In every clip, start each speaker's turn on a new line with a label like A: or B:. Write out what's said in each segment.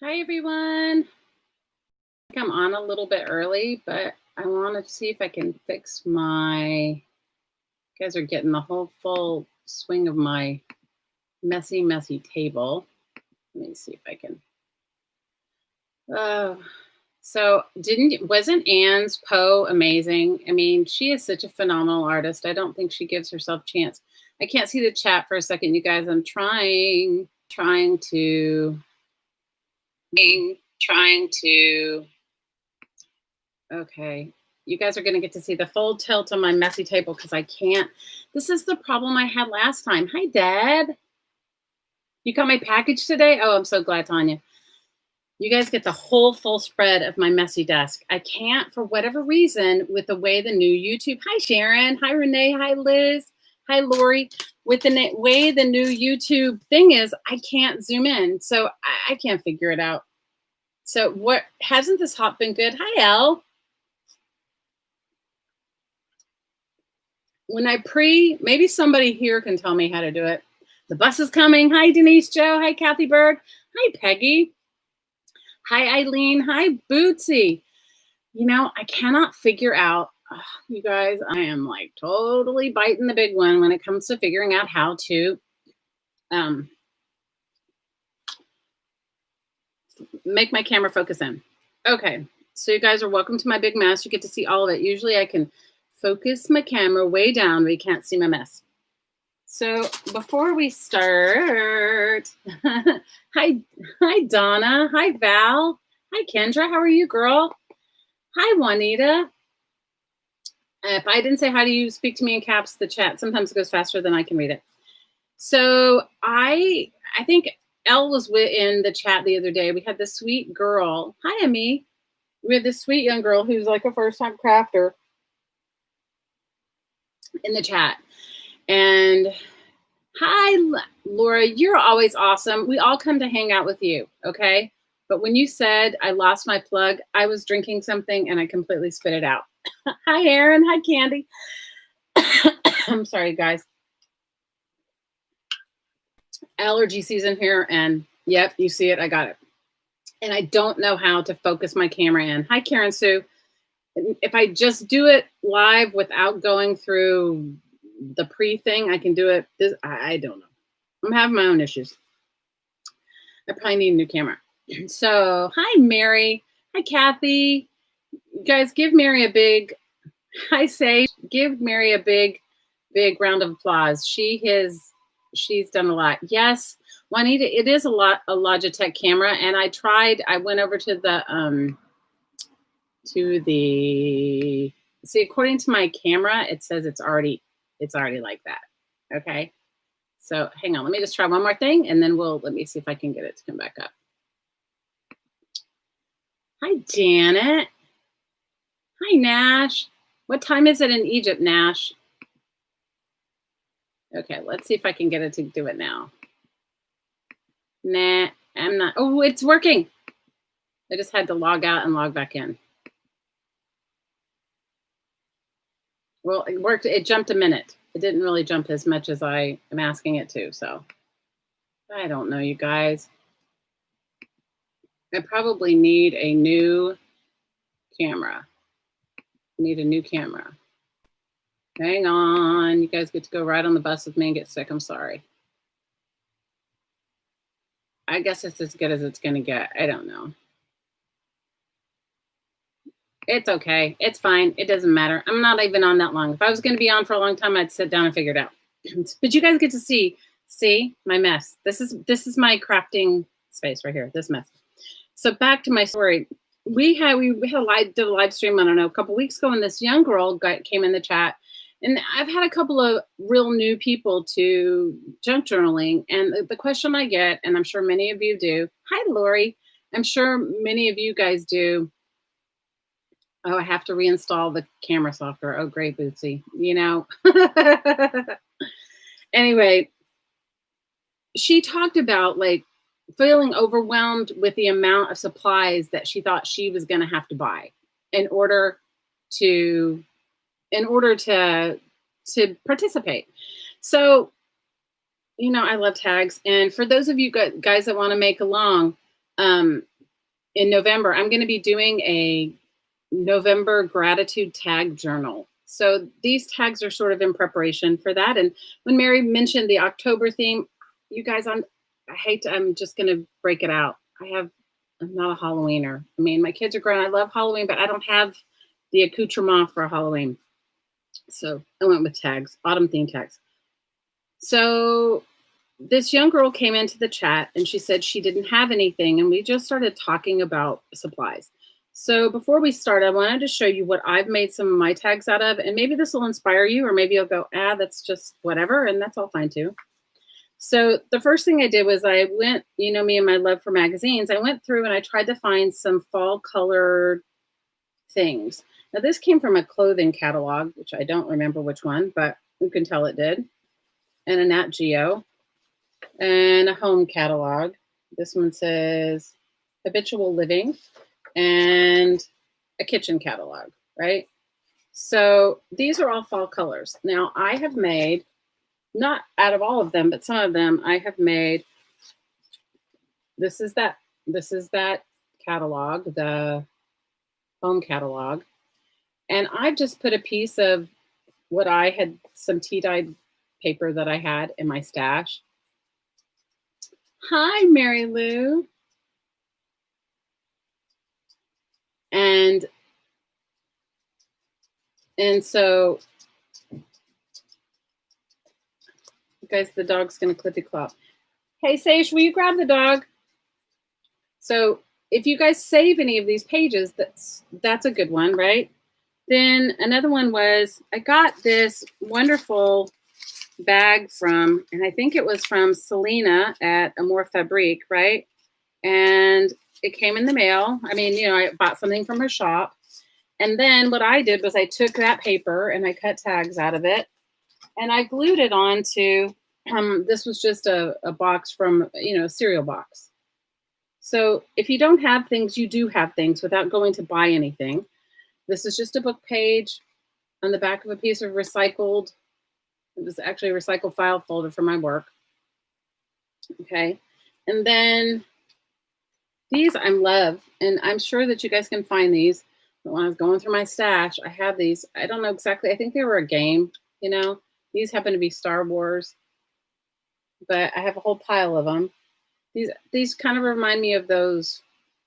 A: Hi, everyone. I think I'm on a little bit early, but I wanted to see if I can fix you guys are getting the whole full swing of my messy, messy table. Let me see if I can. Oh, so wasn't Anne's Poe amazing? I mean, she is such a phenomenal artist. I don't think she gives herself a chance. I can't see the chat for a second, you guys. I'm trying to. Okay. You guys are going to get to see the full tilt on my messy table because I can't. This is the problem I had last time. Hi, Dad. You got my package today? Oh, I'm so glad, Tanya. You guys get the whole full spread of my messy desk. I can't, for whatever reason, with the way the new YouTube. Hi, Sharon. Hi, Renee. Hi, Liz. Hi, Lori. With the way the new YouTube thing is, I can't zoom in. So I can't figure it out. So what hasn't this hop been good? Hi, Elle. When maybe somebody here can tell me how to do it. The bus is coming. Hi, Denise Joe. Hi, Kathy Berg. Hi, Peggy. Hi, Eileen. Hi, Bootsy. You know, I cannot figure out, you guys, I am like totally biting the big one when it comes to figuring out how to make my camera focus in. Okay, so you guys are welcome to my big mess. You get to see all of it. Usually I can focus my camera way down, but you can't see my mess. So before we start, hi Donna, hi Val, hi Kendra, how are you, girl? Hi Juanita. If I didn't say hi to you, speak to me in caps. The chat sometimes goes faster than I can read it. So I think Elle was in the chat the other day. We had this sweet girl. Hi, Emmy. We had this sweet young girl who's like a first-time crafter in the chat. And hi, Laura, you're always awesome. We all come to hang out with you, okay? But when you said I lost my plug, I was drinking something and I completely spit it out. Hi, Aaron. Hi, Candy. I'm sorry, guys. Allergy season here, and yep, you see it. I got it. And I don't know how to focus my camera in. Hi, Karen Sue. If I just do it live without going through the pre-thing, I can do it. I don't know. I'm having my own issues. I probably need a new camera. So, hi, Meri. Hi, Kathy. You guys, give Meri a big, give Meri a big round of applause. She's done a lot. Yes, Juanita, it is a Logitech camera. And I went over to see, according to my camera, it says it's already like that. Okay. So hang on, let me just try one more thing and then let me see if I can get it to come back up. Hi, Janet. Hi, Nash. What time is it in Egypt, Nash? Okay, let's see if I can get it to do it now. Nah, I'm not. Oh, it's working. I just had to log out and log back in. Well, it worked. It jumped a minute. It didn't really jump as much as I am asking it to. So I don't know, you guys. I probably need a new camera. Need a new camera. Hang on. You guys get to go right on the bus with me and get sick. I'm sorry. I guess it's as good as it's going to get. I don't know. It's okay. It's fine. It doesn't matter. I'm not even on that long. If I was going to be on for a long time, I'd sit down and figure it out. But you guys get to see my mess. This is my crafting space right here. This mess. So back to my story. We did a live stream, I don't know, a couple weeks ago, and this young girl came in the chat. And I've had a couple of real new people to junk journaling. And the question I get, and I'm sure many of you do. Hi, Lori. I'm sure many of you guys do. Oh, I have to reinstall the camera software. Oh, great, Bootsy. You know. Anyway, she talked about like feeling overwhelmed with the amount of supplies that she thought she was going to have to buy in order to participate. So, you know, I love tags. And for those of you guys that want to make along, in November, I'm going to be doing a November gratitude tag journal. So these tags are sort of in preparation for that. And when Meri mentioned the October theme, you guys, I'm just going to break it out. I'm not a Halloweener. I mean, my kids are grown. I love Halloween, but I don't have the accoutrement for Halloween. So I went with tags, autumn theme tags. So this young girl came into the chat and she said she didn't have anything. And we just started talking about supplies. So before we start, I wanted to show you what I've made some of my tags out of. And maybe this will inspire you, or maybe you'll go, that's just whatever. And that's all fine too. So the first thing I did was I went, you know me and my love for magazines. I went through and I tried to find some fall colored things. Now this came from a clothing catalog, which I don't remember which one, but you can tell it did. And a Nat Geo and a home catalog. This one says Habitual Living and a kitchen catalog, right? So these are all fall colors. Now I have made, not out of all of them, but some of them I have made. This is that catalog, the home catalog. And I've just put a piece of what I had, some tea-dyed paper that I had in my stash. Hi, Mary Lou. And so, guys, the dog's going to clippy clop. Hey, Sage, will you grab the dog? So if you guys save any of these pages, that's a good one, right? Then another one was, I got this wonderful bag from, and I think it was from Selena at Amour Fabrique, right? And it came in the mail. I mean, you know, I bought something from her shop. And then what I did was I took that paper and I cut tags out of it and I glued it onto, this was just a box from, you know, a cereal box. So if you don't have things, you do have things without going to buy anything. This is just a book page on the back of a piece of recycled, it was actually a recycled file folder for my work. Okay. And then these I love, and I'm sure that you guys can find these. But when I was going through my stash, I have these. I don't know exactly. I think they were a game, you know. These happen to be Star Wars, but I have a whole pile of them. These kind of remind me of those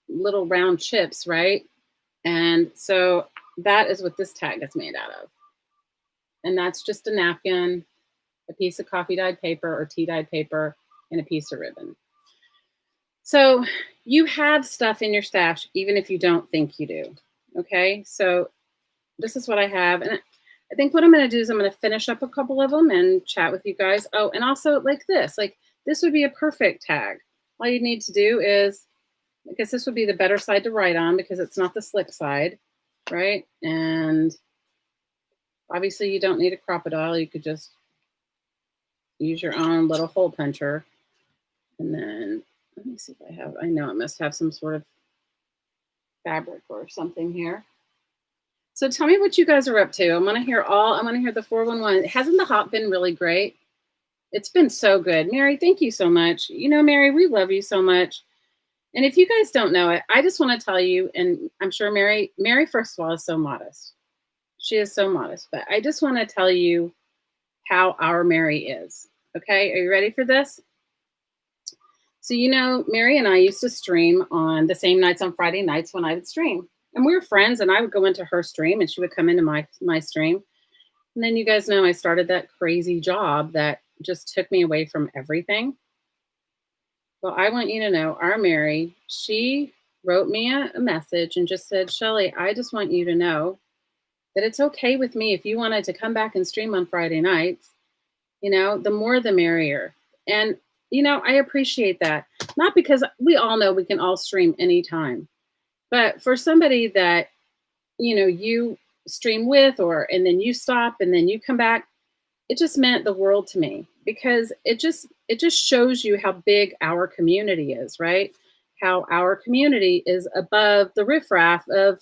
A: little round chips, right? And so that is what this tag is made out of. And that's just a napkin, a piece of coffee dyed paper or tea dyed paper, and a piece of ribbon. So you have stuff in your stash, even if you don't think you do. Okay, so this is what I have. And I think what I'm going to do is I'm going to finish up a couple of them and chat with you guys. Oh, and also like this would be a perfect tag. All you need to do is, I guess this would be the better side to write on because it's not the slick side, right? And obviously you don't need a crocodile. You could just use your own little hole puncher. And then let me see if I know it must have some sort of fabric or something here. So tell me what you guys are up to. I want to hear the 411. Hasn't the hop been really great? It's been so good. Meri, thank you so much. You know, Meri, we love you so much. And if you guys don't know it, I just want to tell you, and I'm sure Meri, first of all, is so modest. She is so modest, but I just want to tell you how our Meri is. Okay, are you ready for this? So, you know, Meri and I used to stream on the same nights on Friday nights when I would stream. And we were friends, and I would go into her stream, and she would come into my stream. And then you guys know I started that crazy job that just took me away from everything. Well, I want you to know our Meri, she wrote me a message and just said, Shelley, I just want you to know that it's okay with me if you wanted to come back and stream on Friday nights. You know, the more the merrier. And, you know, I appreciate that. Not because we all know we can all stream anytime. But for somebody that, you know, you stream with and then you stop and then you come back, it just meant the world to me because it just shows you how big our community is, right? How our community is above the riffraff of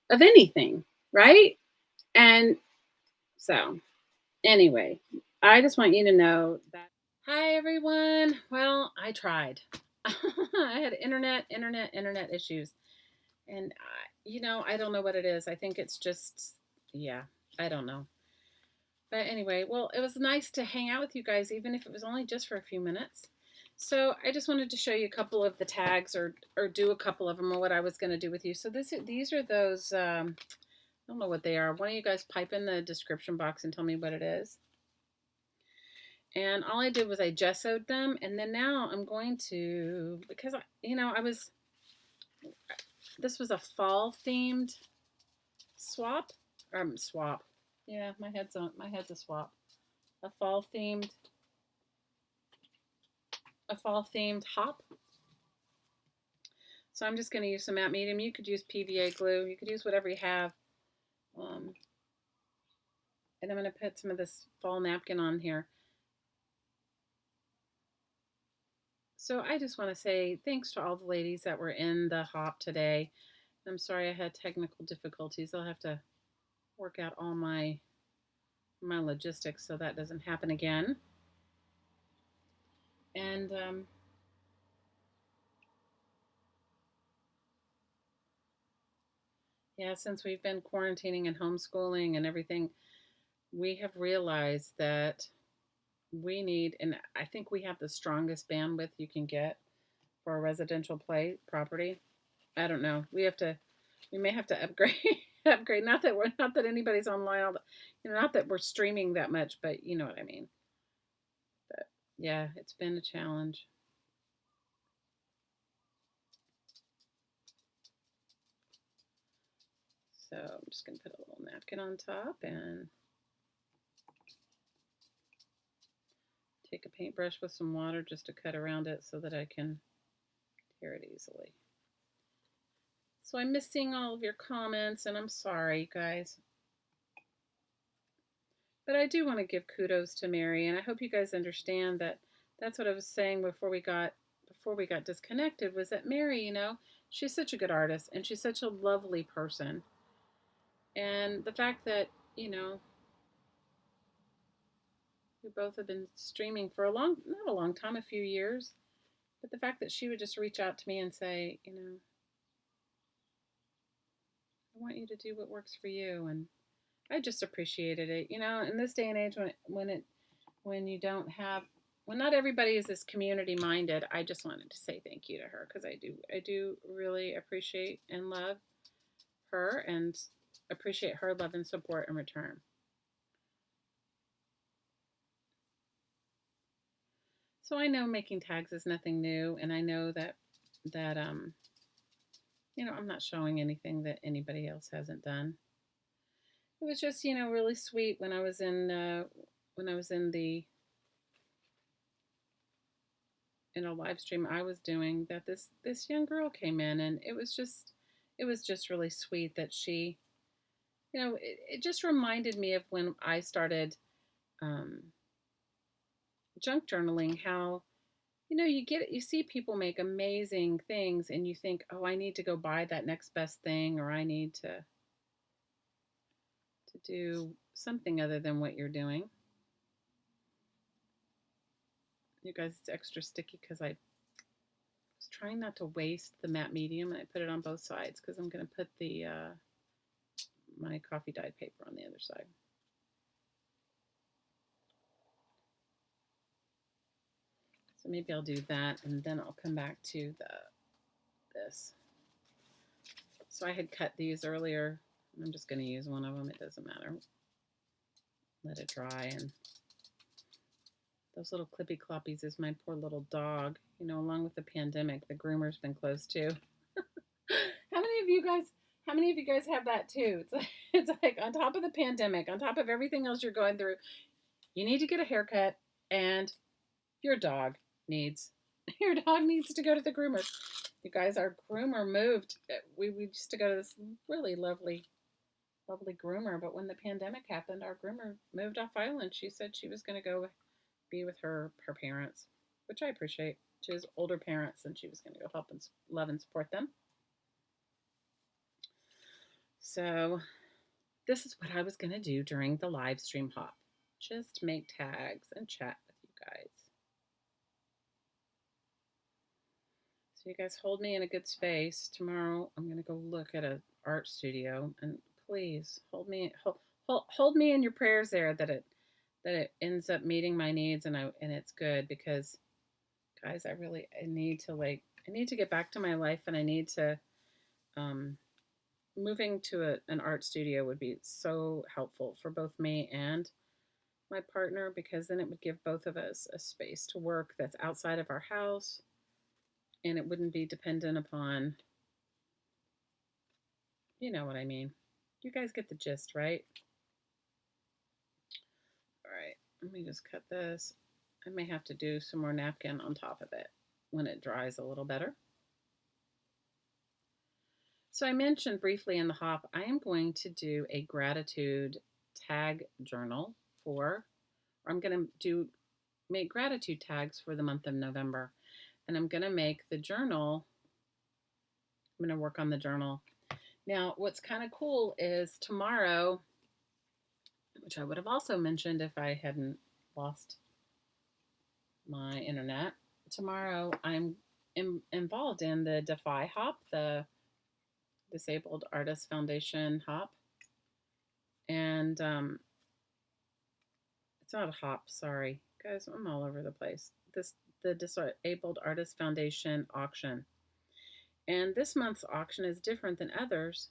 A: anything, right? And so anyway, I just want you to know that. Hi, everyone. Well, I tried. I had internet issues. And, I don't know what it is. I think it's just, yeah, I don't know. But anyway, well, it was nice to hang out with you guys, even if it was only just for a few minutes. So I just wanted to show you a couple of the tags or do a couple of them or what I was going to do with you. So these are those, I don't know what they are. One of you guys pipe in the description box and tell me what it is. And all I did was I gessoed them. And then now I'm going to, because, this was a fall themed swap. Swap. Yeah, my head's a swap. A fall themed hop. So I'm just going to use some matte medium. You could use PVA glue. You could use whatever you have. And I'm going to put some of this fall napkin on here. So I just want to say thanks to all the ladies that were in the hop today. I'm sorry I had technical difficulties. I'll have to work out all my logistics so that doesn't happen again. And yeah, since we've been quarantining and homeschooling and everything, we have realized that we need, and I think we have the strongest bandwidth you can get for a residential property. I don't know. We may have to upgrade. Upgrade. Not that anybody's online. Not that we're streaming that much, but you know what I mean. But yeah, it's been a challenge. So I'm just going to put a little napkin on top and take a paintbrush with some water just to cut around it so that I can tear it easily. So I'm missing all of your comments, and I'm sorry, guys. But I do want to give kudos to Meri, and I hope you guys understand that that's what I was saying before we got disconnected, was that Meri, she's such a good artist, and she's such a lovely person. And the fact that, we both have been streaming for not a long time, a few years, but the fact that she would just reach out to me and say, I want you to do what works for you. And I just appreciated it. In this day and age when not everybody is this community minded, I just wanted to say thank you to her, because I do really appreciate and love her and appreciate her love and support in return. So I know making tags is nothing new, and I know that I'm not showing anything that anybody else hasn't done. It was just, really sweet when I was in the live stream I was doing, that this young girl came in, and it was just really sweet that she, it just reminded me of when I started junk journaling, how, you see people make amazing things and you think, oh, I need to go buy that next best thing, or I need to do something other than what you're doing. You guys, it's extra sticky because I was trying not to waste the matte medium, and I put it on both sides because I'm going to put the my coffee dyed paper on the other side. So maybe I'll do that, and then I'll come back to this. So I had cut these earlier. I'm just going to use one of them. It doesn't matter. Let it dry. And those little clippy cloppies is my poor little dog. Along with the pandemic, the groomer's been closed too. How many of you guys have that too? It's like on top of the pandemic, on top of everything else you're going through, you need to get a haircut, and your dog needs to go to the groomer. You guys, our groomer moved. We used to go to this really lovely groomer, but when the pandemic happened, our groomer moved off island. She said she was going to go be with her parents, which I appreciate. She has older parents, and she was going to go help and love and support them. So this is what I was going to do during the live stream hop. Just make tags and chat with you guys. So you guys hold me in a good space. Tomorrow I'm going to go look at an art studio, and please hold me in your prayers there that it ends up meeting my needs, and it's good, because guys, I need to get back to my life, and I need to moving to an art studio would be so helpful for both me and my partner, because then it would give both of us a space to work that's outside of our house, and it wouldn't be dependent upon, you know what I mean. You guys get the gist, right? All right, let me just cut this. I may have to do some more napkin on top of it when it dries a little better. So I mentioned briefly in the hop, I am going to do a gratitude tag journal I'm going to make gratitude tags for the month of November. And I'm going to make the journal, I'm going to work on the journal. Now, what's kind of cool is tomorrow, which I would have also mentioned if I hadn't lost my internet, tomorrow I'm involved in the Defy Hop, the Disabled Artists Foundation Hop. And it's not a hop, sorry. Guys, I'm all over the place. The Disabled Artists Foundation auction. And this month's auction is different than others.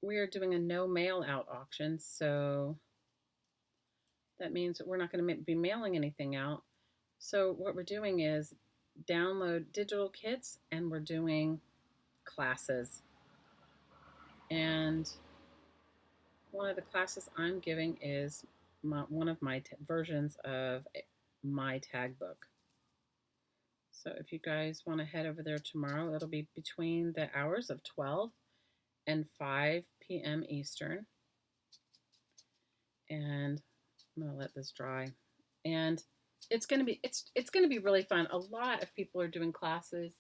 A: We are doing a no mail out auction, so that means that we're not going to be mailing anything out. So what we're doing is download digital kits, and we're doing classes. And one of the classes I'm giving is one of my versions of my tag book. So if you guys want to head over there tomorrow, it'll be between the hours of 12 and 5 p.m. Eastern. And I'm going to let this dry. And it's going to be really fun. A lot of people are doing classes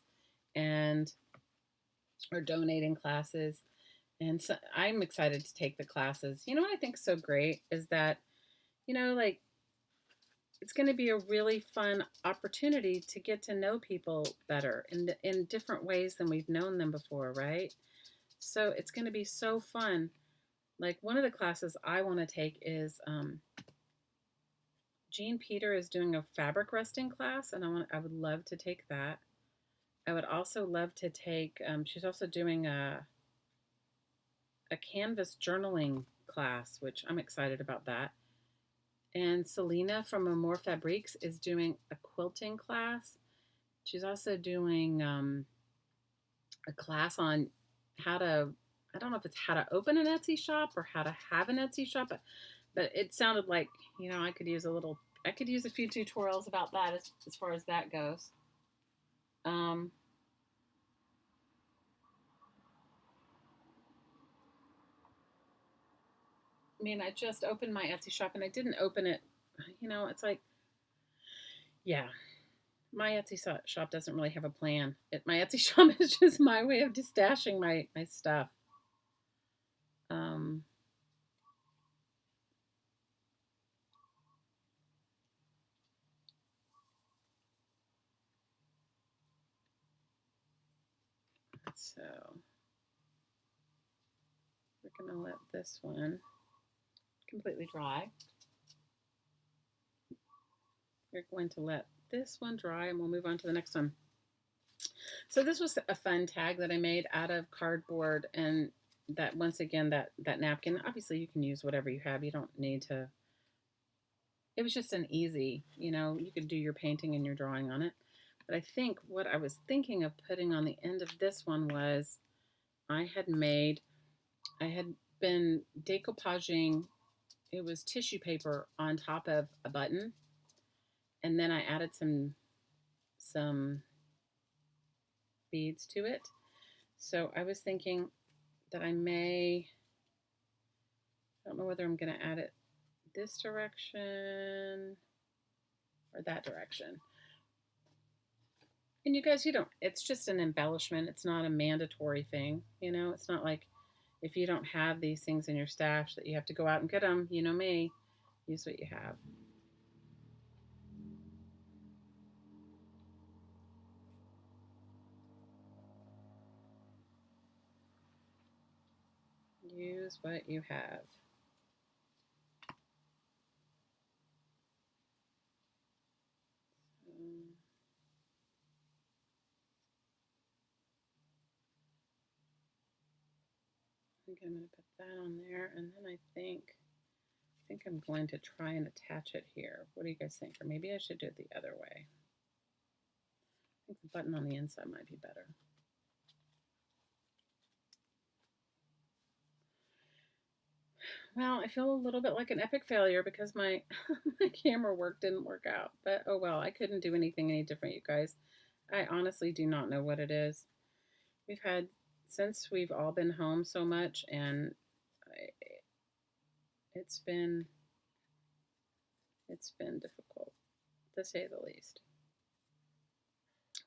A: and are donating classes. And so I'm excited to take the classes. You know what I think is so great is that, like, it's going to be a really fun opportunity to get to know people better in different ways than we've known them before, right? So it's going to be so fun. Like, one of the classes I want to take is Jean Peter is doing a fabric resting class, and I would love to take that. I would also love to take, she's also doing a canvas journaling class, which I'm excited about that. And Selena from Amore Fabriques is doing a quilting class. She's also doing a class on how to, I don't know if it's how to open an Etsy shop or how to have an Etsy shop, but it sounded like, I could use a few tutorials about that as far as that goes. I just opened my Etsy shop, and I didn't open it. It's like, yeah, my Etsy shop doesn't really have a plan. My Etsy shop is just my way of just stashing my stuff. So we're going to let this one completely dry. We're going to let this one dry, and we'll move on to the next one. So this was a fun tag that I made out of cardboard, and that, once again, that napkin, obviously you can use whatever you have. You don't need to, it was just an easy, you could do your painting and your drawing on it. But I think what I was thinking of putting on the end of this one was I had been decoupaging, it was tissue paper on top of a button, and then I added some beads to it. So I was thinking that I don't know whether I'm going to add it this direction or that direction. And you guys, it's just an embellishment. It's not a mandatory thing. It's not like if you don't have these things in your stash that you have to go out and get them. You know me, use what you have. Use what you have. I think I'm going to put that on there, and then I think I'm going to try and attach it here. What do you guys think? Or maybe I should do it the other way. I think the button on the inside might be better. Well, I feel a little bit like an epic failure because my my camera work didn't work out. But oh well, I couldn't do anything any different, you guys. I honestly do not know what it is. We've had, since we've all been home so much, and it's been difficult, to say the least,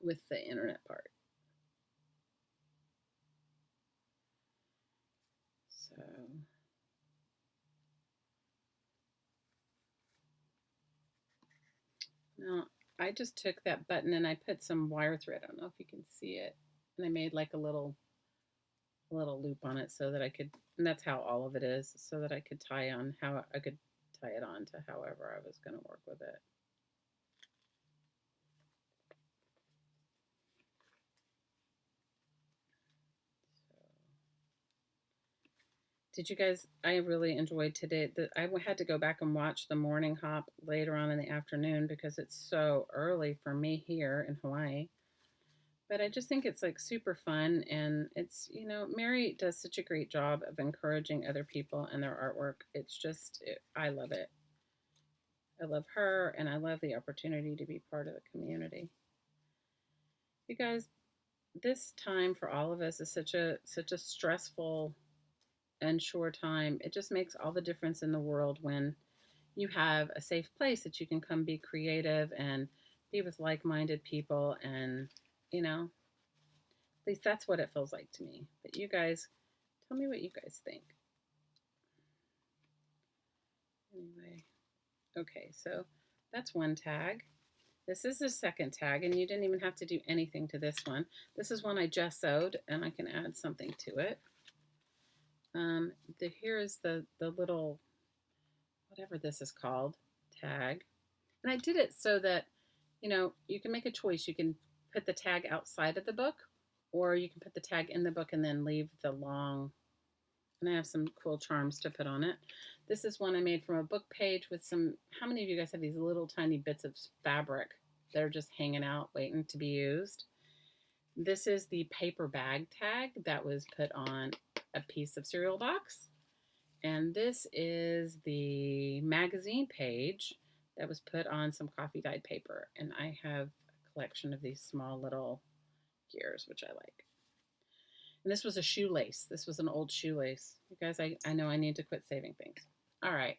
A: with the internet part. So now I just took that button and I put some wire thread. I don't know if you can see it. And I made like a little loop on it so that I could, and that's how all of it is, so that I could tie on how I could tie it on to however I was going to work with it. Did you guys, I really enjoyed today. I had to go back and watch the morning hop later on in the afternoon because it's so early for me here in Hawaii. But I just think it's like super fun, and it's, you know, Meri does such a great job of encouraging other people and their artwork. It's just, I love it. I love her, and I love the opportunity to be part of the community. You guys, this time for all of us is such a stressful and short time. It just makes all the difference in the world when you have a safe place that you can come be creative and be with like-minded people, and you know, at least that's what it feels like to me. But you guys, tell me what you guys think. Anyway, okay, so that's one tag. This is the second tag, and you didn't even have to do anything to this one. This is one I just sewed, and I can add something to it. Here is the little, whatever this is called, tag. And I did it so that, you know, you can make a choice. You can put the tag outside of the book, or you can put the tag in the book and then leave the long, and I have some cool charms to put on it. This is one I made from a book page with some, how many of you guys have these little tiny bits of fabric that are just hanging out waiting to be used? This is the paper bag tag that was put on a piece of cereal box. And this is the magazine page that was put on some coffee dyed paper. And I have a collection of these small little gears, which I like. And this was a shoelace. This was an old shoelace. You guys, I know I need to quit saving things. All right.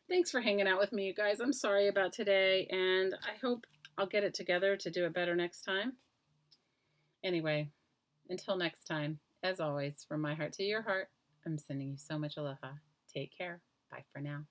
A: Thanks for hanging out with me, you guys. I'm sorry about today, and I hope I'll get it together to do it better next time. Anyway, until next time, as always, from my heart to your heart, I'm sending you so much aloha. Take care. Bye for now.